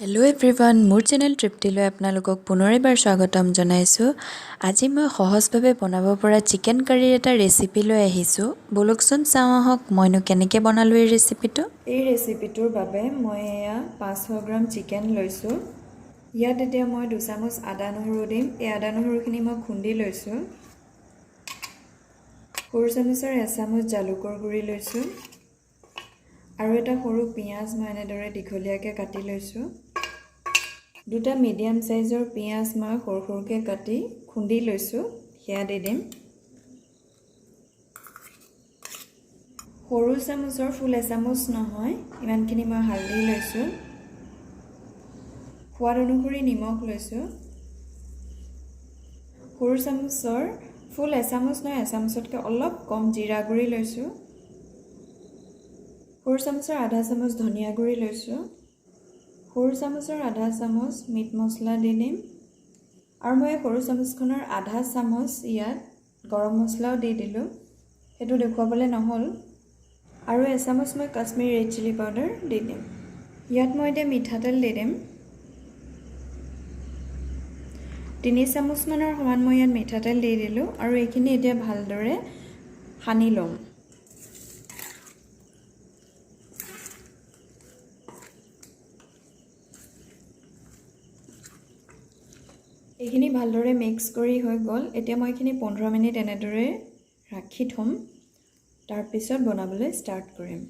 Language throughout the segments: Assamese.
হেল্ল' এভৰিৱান, মোৰ চেনেল তৃপ্তিলৈ আপোনালোকক পুনৰ এবাৰ স্বাগতম জনাইছোঁ। আজি মই সহজভাৱে বনাব পৰা চিকেন কাৰীৰ এটা ৰেচিপি লৈ আহিছোঁ। বলকচোন চাওঁ আহক মইনো কেনেকৈ বনালোঁ এই ৰেচিপিটো। এই ৰেচিপিটোৰ বাবে মই এয়া 500 গ্ৰাম চিকেন লৈছোঁ। ইয়াত এতিয়া মই 2 চামুচ আদা নহৰু দিম। এই আদা নহৰুখিনি মই খুন্দি লৈছোঁ। সৰু চামুচৰ 1 চামুচ জালুকৰ গুড়ি লৈছোঁ আৰু এটা সৰু পিঁয়াজ মই এনেদৰে দীঘলীয়াকৈ কাটি লৈছোঁ। দুটা মিডিয়াম সাইজৰ পিঁয়াজ মই সৰু সৰুকৈ কাটি খুন্দি লৈছোঁ, সেয়া দি দিম। সৰু চামুচৰ ফুল এচামুচ নহয়, ইমানখিনি মই হালধি লৈছোঁ। সোৱাদ অনুসৰি নিমখ লৈছোঁ। সৰু চামুচৰ ফুল এচামুচ নহয়, এচামুচতকৈ অলপ কম জিৰা গুড়ি লৈছোঁ। সৰু চামুচৰ আধা চামুচ ধনিয়া গুড়ি লৈছোঁ। সৰু চামুচৰ আধা চামুচ মিট মছলা দি দিম আৰু মই সৰু চামুচখনৰ আধা চামুচ ইয়াত গৰম মছলাও দি দিলোঁ, সেইটো দেখুৱাবলৈ নহ'ল। আৰু 1 চামুচ মই কাশ্মীৰী ৰেড চিলি পাউডাৰ দি দিম। ইয়াত মই এতিয়া মিঠাতেল দি দিম। 3 চামুচমানৰ সমান মই ইয়াত মিঠাতেল দি দিলোঁ আৰু এইখিনি এতিয়া ভালদৰে সানি ল'ম। এইখিনি ভালদৰে মিক্স কৰি হৈ গ'ল। এতিয়া মই এইখিনি 15 মিনিট এনেদৰে ৰাখি থ'ম, তাৰপিছত বনাবলৈ ষ্টাৰ্ট কৰিম।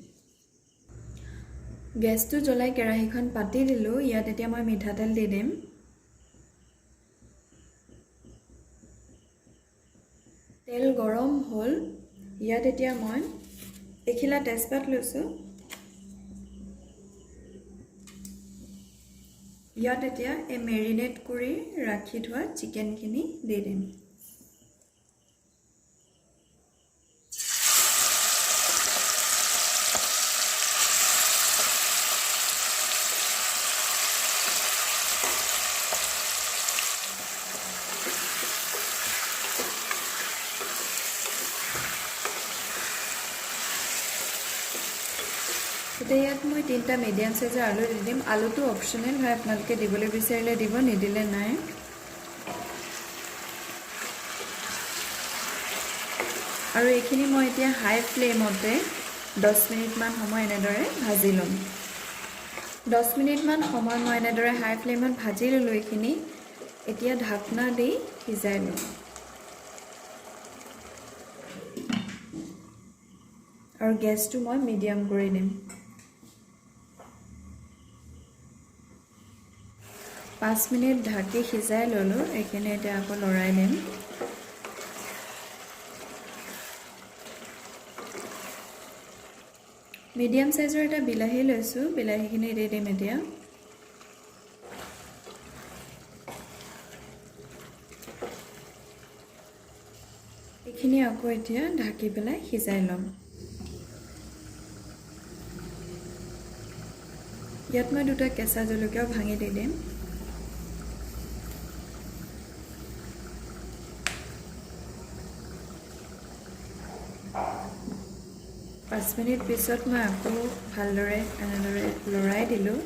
গেছটো জ্বলাই কেৰাহীখন পাতি দিলোঁ। ইয়াত এতিয়া মই মিঠাতেল দি দিম। তেল গৰম হ'ল। ইয়াত এতিয়া মই এখিলা তেজপাত লৈছোঁ। ইয়াত এতিয়া এই মেৰিনেট কৰি ৰাখি থোৱা চিকেনখিনি দি দিম। এতিয়া ইয়াত মই 3টা মিডিয়াম সাইজৰ আলু দি দিম। আলুটো অপশ্যনেল হয়, আপোনালোকে দিবলৈ বিচাৰিলে দিব, নিদিলে নাই। আৰু এইখিনি মই এতিয়া হাই ফ্লেমতে 10 মিনিটমান সময় এনেদৰে ভাজি ল'ম। 10 মিনিটমান সময় মই এনেদৰে হাই ফ্লেমত ভাজি ল'লোঁ এইখিনি। এতিয়া ঢাকনা দি সিজাই ল'ম আৰু গেছটো মই মিডিয়াম কৰি দিম। 5 মিনিট ঢাকি সিজাই ল'লোঁ। এইখিনি এতিয়া আকৌ লৰাই দিম। মিডিয়াম সাইজৰ এটা বিলাহী লৈছোঁ, বিলাহীখিনি দি দিম এতিয়া। এইখিনি আকৌ এতিয়া ঢাকি পেলাই সিজাই ল'ম। ইয়াত মই 2টা কেঁচা জলকীয়াও ভাঙি দি দিম। পাঁচ মিনিট পিছত মই আকৌ ভালদৰে এনেদৰে লৰাই দিলোঁ।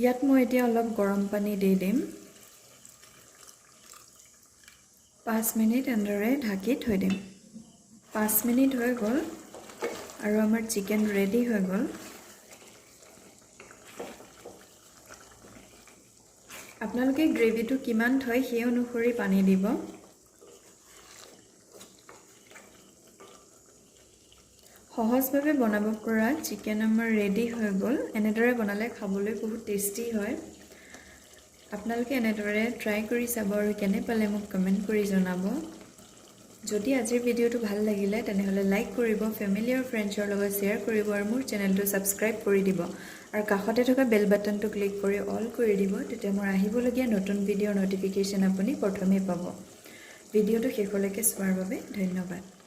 ইয়াত মই এতিয়া অলপ গৰম পানী দি দিম। 5 মিনিট এনেদৰে ঢাকি থৈ দিম। 5 মিনিট হৈ গ'ল আৰু আমাৰ চিকেন ৰেডি হৈ গ'ল। আপোনালোকে গ্ৰেভিটো কিমান থয় সেই অনুসৰি পানী দিব। সহজভাৱে বনাব পৰা চিকেন আমাৰ ৰেডি হৈ গ'ল। এনেদৰে বনালে খাবলৈ বহুত টেষ্টি হয়। আপোনালোকে এনেদৰে ট্ৰাই কৰি চাব আৰু কেনে পালে মোক কমেণ্ট কৰি জনাব। যদি আজিৰ ভিডিঅ'টো ভাল লাগিলে তেনেহ'লে লাইক কৰিব, ফেমিলি আৰু ফ্ৰেণ্ডছৰ লগত শ্বেয়াৰ কৰিব আৰু মোৰ চেনেলটো ছাবস্ক্ৰাইব কৰি দিব আৰু কাষতে থকা বেল বাটনটো ক্লিক কৰি অল কৰি দিব। তেতিয়া মোৰ আহিবলগীয়া নতুন ভিডিঅ'ৰ ন'টিফিকেশ্যন আপুনি প্ৰথমেই পাব। ভিডিঅ'টো শেষলৈকে চোৱাৰ বাবে ধন্যবাদ।